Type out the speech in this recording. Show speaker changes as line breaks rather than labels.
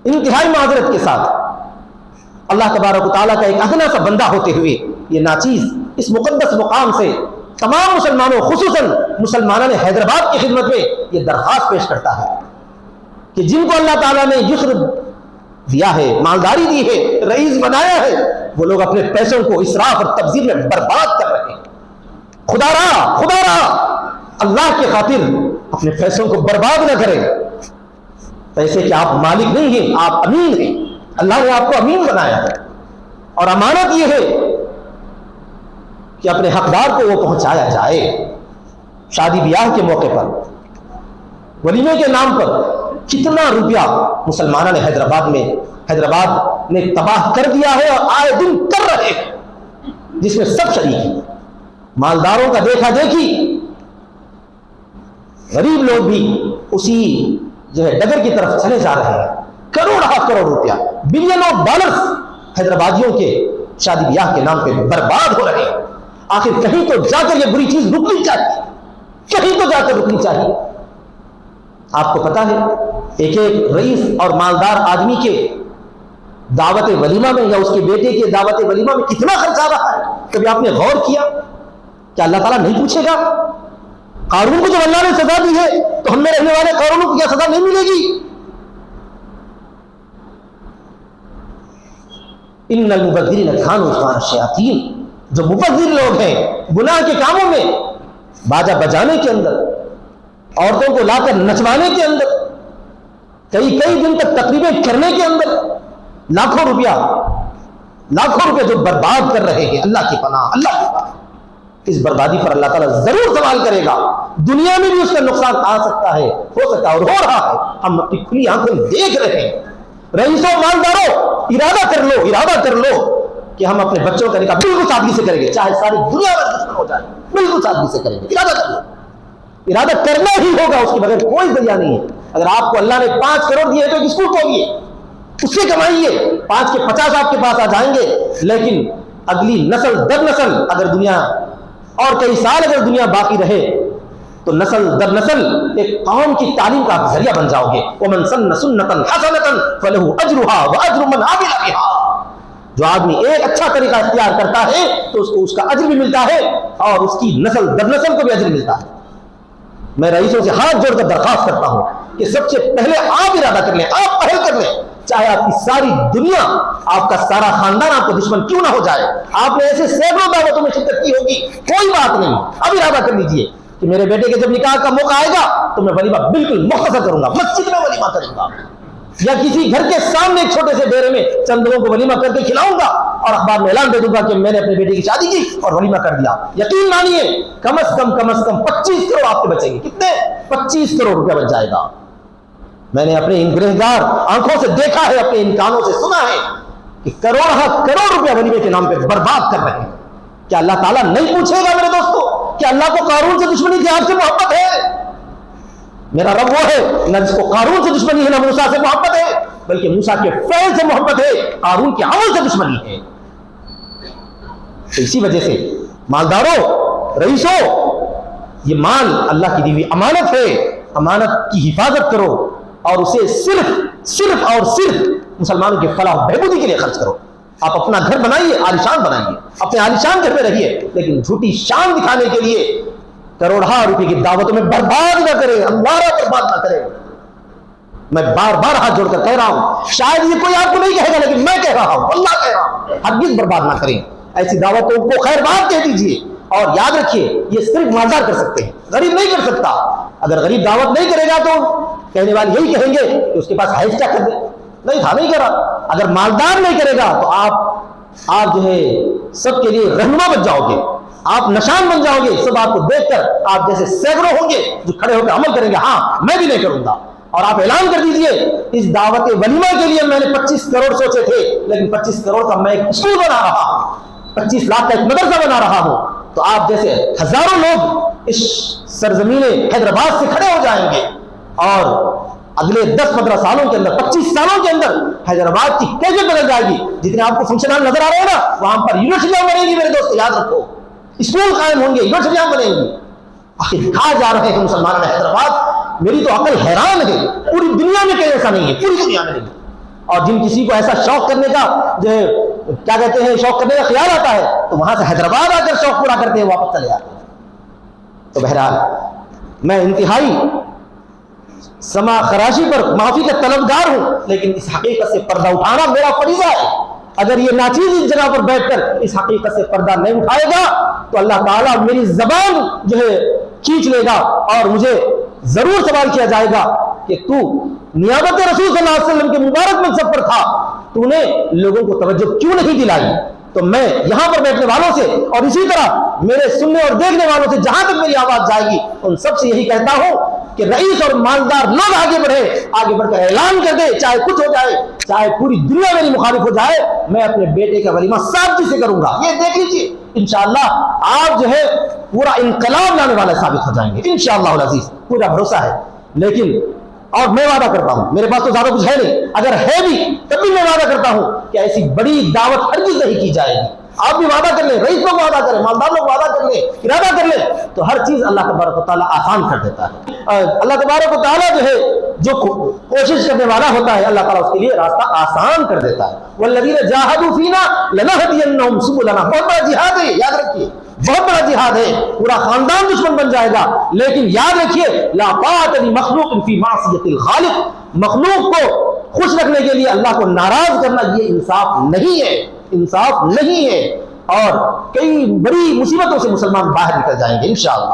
انتہائی معذرت کے ساتھ اللہ تبارک و تعالیٰ کا ایک ادنا سا بندہ ہوتے ہوئے یہ ناچیز اس مقدس مقام سے تمام مسلمانوں خصوصاً مسلمانوں نے حیدرآباد کی خدمت میں یہ درخواست پیش کرتا ہے کہ جن کو اللہ تعالیٰ نے یسر دیا ہے، مالداری دی ہے، رئیس بنایا ہے، وہ لوگ اپنے پیسوں کو اسراف اور تبذیر میں برباد کر رہے ہیں۔ خدا را اللہ کی خاطر اپنے پیسوں کو برباد نہ کریں۔ پیسے کے آپ مالک نہیں ہیں، آپ امین ہیں، اللہ نے آپ کو امین بنایا ہے، اور امانت یہ ہے کہ اپنے حقدار کو وہ پہنچایا جائے۔ شادی بیاہ کے موقع پر، ولیمے کے نام پر کتنا روپیہ مسلمانوں نے حیدرآباد نے تباہ کر دیا ہے اور آئے دن کر رہے ہیں، جس میں سب شریک ہیں۔ مالداروں کا دیکھا دیکھی، غریب لوگ بھی اسی ڈگر کی طرف چلے جا رہے ہیں۔ کروڑ روپیہ، بلینوں ڈالرز حیدرآبادیوں کے شادی بیاہ کے نام پہ برباد ہو رہے ہیں۔ آخر کہیں تو جا کر یہ بری چیز رکنی چاہیے، کہیں تو جا کر رکنی چاہیے۔ آپ کو پتا ہے ایک رئیس اور مالدار آدمی کے دعوت ولیمہ میں یا اس کے بیٹے کے دعوت ولیمہ میں کتنا خرچ آ رہا ہے؟ کبھی آپ نے غور کیا؟ کیا اللہ تعالیٰ نہیں پوچھے گا؟ قارون کو جب اللہ نے سزا دی ہے تو ہم میں رہنے والے قارون کو کیا سزا نہیں ملے گی؟ ان المبذرین کانوا اخوان الشیاطین، جو مبذر لوگ ہیں گناہ کے کاموں میں، باجا بجانے کے اندر، عورتوں کو لا کر نچوانے کے اندر، کئی دن تک تقریبیں کرنے کے اندر، لاکھوں روپیہ جو برباد کر رہے ہیں، اللہ کی پناہ۔ اس بربادی پر اللہ تعالیٰ ضرور سوال کرے گا۔ دنیا میں بھی اس کا نقصان آ سکتا ہے، ہو سکتا ہے اور ہو رہا ہے، ہم اپنی کھلی آنکھوں دیکھ رہے ہیں۔ رئیسوں، مالداروں، ارادہ کر لو کہ ہم اپنے بچوں کا نکاح بالکل سادگی سے کریں گے، چاہے ساری دنیا میں دشمن ہو جائے، بالکل سادگی سے کریں گے۔ ارادہ کر لو، ارادہ کرنا ہی ہوگا، اس کے بغیر کوئی ذریعہ نہیں ہے۔ اگر آپ کو اللہ نے 5 کروڑ دیے تو ایک اسکول کھولیے، اس سے کمائیے، 5 کے 50 آپ کے پاس آ جائیں گے۔ لیکن اگلی نسل در نسل اگر دنیا اور کئی سال اگر دنیا باقی رہے تو نسل در نسل ایک قوم کی تعلیم کا آپ ذریعہ بن جاؤ گے۔ وَمَنْ سَنَّ سُنَّةً حَسَنَةً فَلَهُ أَجْرُهَا وَأَجْرُ مَنْ عَمِلَ بِهَا۔ جو آدمی ایک اچھا طریقہ اختیار کرتا ہے تو اس کو اس کا اجر بھی ملتا ہے اور اس کی نسل در نسل کو بھی اجر ملتا ہے۔ میں رئیسوں سے ہاتھ جوڑ کر درخواست کرتا ہوں کہ سب سے پہلے آپ ارادہ کر لیں، آپ پہل کر لیں، چاہے آپ کی ساری دنیا، آپ کا سارا خاندان آپ کو دشمن کیوں نہ ہو جائے۔ آپ نے ایسے سینکڑوں دعوتوں میں شرکت کی ہوگی، کوئی بات نہیں، اب ارادہ کر لیجئے کہ میرے بیٹے کے جب نکاح کا موقع آئے گا تو میں ولیمہ بالکل مختصر کروں گا، مسجد میں ولیمہ کروں گا، یا کسی گھر کے سامنے ایک چھوٹے سے ڈیرے میں چند لوگوں کو ولیمہ کر کے کھلاؤں گا اور اخبار میں اعلان دے دوں گا کہ میں نے اپنے بیٹے کی شادی کی اور ولیمہ کر دیا۔ یقین مانیے کم از کم 25 کروڑ آپ کے بچیں گے۔ کتنے؟ 25 کروڑ روپیہ بچ جائے گا۔ میں نے اپنے ان گنہگار آنکھوں سے دیکھا ہے، اپنے ان کانوں سے سنا ہے کہ کروڑ روپیہ ولیمے کے نام پہ برباد کر رہے ہیں۔ کیا اللہ تعالیٰ نہیں پوچھے گا میرے دوستو کہ اللہ کو قارون سے دشمنی تھی، آپ سے محبت ہے؟ میرا رب وہ ہے نہ جس کو قارون سے دشمنی ہے، نہ موسیٰ سے محبت ہے، بلکہ موسیٰ کے فعل سے محبت ہے، قارون کے عمل سے دشمنی ہے۔ تو اسی وجہ سے مالداروں، رئیسوں، یہ مال اللہ کی دی ہوئی امانت ہے، امانت کی حفاظت کرو اور اسے صرف اور صرف مسلمانوں کے فلاح و بہبودی کے لیے خرچ کرو۔ آپ اپنا گھر بنائیے، عالیشان بنائیے، اپنے عالیشان گھر میں رہیے، لیکن جھوٹی شان دکھانے کے لیے کروڑہا روپے کی دعوتوں میں برباد نہ کریں، اللہ برباد نہ کریں۔ میں بار بار ہاتھ جوڑ کر کہہ رہا ہوں، شاید یہ کوئی آپ کو نہیں کہے گا لیکن میں کہہ رہا ہوں، اللہ کہہ رہا ہوں، ہرگز برباد نہ کریں۔ ایسی دعوتوں کو خیر بات کہہ دیجیے، اور یاد رکھیے یہ صرف مالدار کر سکتے ہیں، غریب نہیں کر سکتا۔ اگر غریب دعوت نہیں کرے گا تو کہنے والے یہی کہیں گے کہ اس کے پاس حیض کیا کر دے، نہیں تھا، نہیں کرا۔ اگر مالدار نہیں کرے گا تو آپ جو ہے سب کے لیے رہنما بن جاؤ گے، آپ نشان بن جاؤ گے، سب آپ کو دیکھ کر آپ جیسے سینکڑوں ہوں گے جو کھڑے ہو کر عمل کریں گے، ہاں میں بھی نہیں کروں گا۔ اور آپ اعلان کر دیجئے اس دعوت ولیمہ کے لیے میں نے 25 کروڑ سوچے تھے، لیکن 25 کروڑ کا میں ایک اسکول بنا رہا ہوں، 25 لاکھ کا ایک مدرسہ بنا رہا ہوں۔ تو آپ جیسے ہزاروں لوگ اس سرزمین حیدرآباد سے کھڑے ہو جائیں گے، اور اگلے 10-15 سالوں کے اندر، 25 سالوں کے اندر حیدرآباد کی کیفیت بدل جائے گی۔ جتنے آپ کو فنکشن ہال نظر آ رہے ہیں نا، وہاں پر یونیورسٹیاں بنیں گی میرے دوست، یاد رکھو، اسکول قائم ہوں گے، یونیورسٹیاں بنیں گی۔ آخر کہاں جا رہے ہیں مسلمانوں نے حیدرآباد؟ میری تو عقل حیران ہے، پوری دنیا میں کہیں ایسا نہیں ہے، پوری دنیا میں نہیں۔ اور جن کسی کو ایسا شوق کرنے کا جو کیا کہتے ہیں شوق کرنے کا خیال آتا ہے تو وہاں سے حیدرآباد آ کر شوق پورا کرتے ہیں واپس چلے آتے ہیں۔ تو بہرحال میں انتہائی سما خراشی پر معافی کا طلبگار ہوں، لیکن اس حقیقت سے پردہ اٹھانا میرا فریضہ ہے۔ اگر یہ ناچیز اس جگہ پر بیٹھ کر اس حقیقت سے پردہ نہیں اٹھائے گا تو اللہ تعالیٰ میری زبان جو ہے کھینچ لے گا اور مجھے ضرور سوال کیا جائے گا کہ تو نیابت رسول صلی اللہ علیہ وسلم کے مبارک منصب پر تھا، تو نے لوگوں کو توجہ کیوں نہیں دلائی؟ تو میں یہاں پر بیٹھنے والوں سے اور اسی طرح میرے سننے اور دیکھنے والوں سے جہاں تک میری آواز جائے گی ان سب سے یہی کہتا ہوں کہ رئیس اور مالدار لوگ آگے بڑھ کر اعلان کر دے، چاہے کچھ ہو جائے، چاہے پوری دنیا میری مخالف ہو جائے، میں اپنے بیٹے کا ولیمہ سادگی سے کروں گا۔ یہ دیکھ لیجیے انشاءاللہ آپ جو ہے پورا انقلاب لانے والے ثابت ہو جائیں گے انشاءاللہ العزیز، پورا بھروسہ ہے۔ لیکن اور میں وعدہ کرتا ہوں، میرے پاس تو زیادہ کچھ ہے نہیں، اگر ہے بھی تب بھی میں وعدہ کرتا ہوں کہ ایسی بڑی دعوت ہرگز نہیں کی جائے گی۔ آپ بھی وعدہ کر لیں، رئیس لوگ وعدہ کریں، مالدار لوگ وعدہ کر لیں، ارادہ کر لیں، تو ہر چیز اللہ تبارک و تعالیٰ آسان کر دیتا ہے۔ اللہ تبارک و تعالیٰ جو ہے جو کوشش کرنے والا ہوتا ہے اللہ تعالیٰ اس کے لیے راستہ آسان کر دیتا ہے۔ والذین جاہدوا فینا لنہدینہم سبلنا، بہت بڑا جہاد ہے، یاد رکھیے بہت بڑا جہاد ہے، پورا خاندان دشمن بن جائے گا، لیکن یاد رکھیے لا طاعۃ لمخلوق فی معصیۃ الخالق، مخلوق کو خوش رکھنے کے لیے اللہ کو ناراض کرنا یہ انصاف نہیں ہے، انصاف نہیں ہے، اور کئی بڑی مصیبتوں سے مسلمان باہر نکل جائیں گے انشاءاللہ۔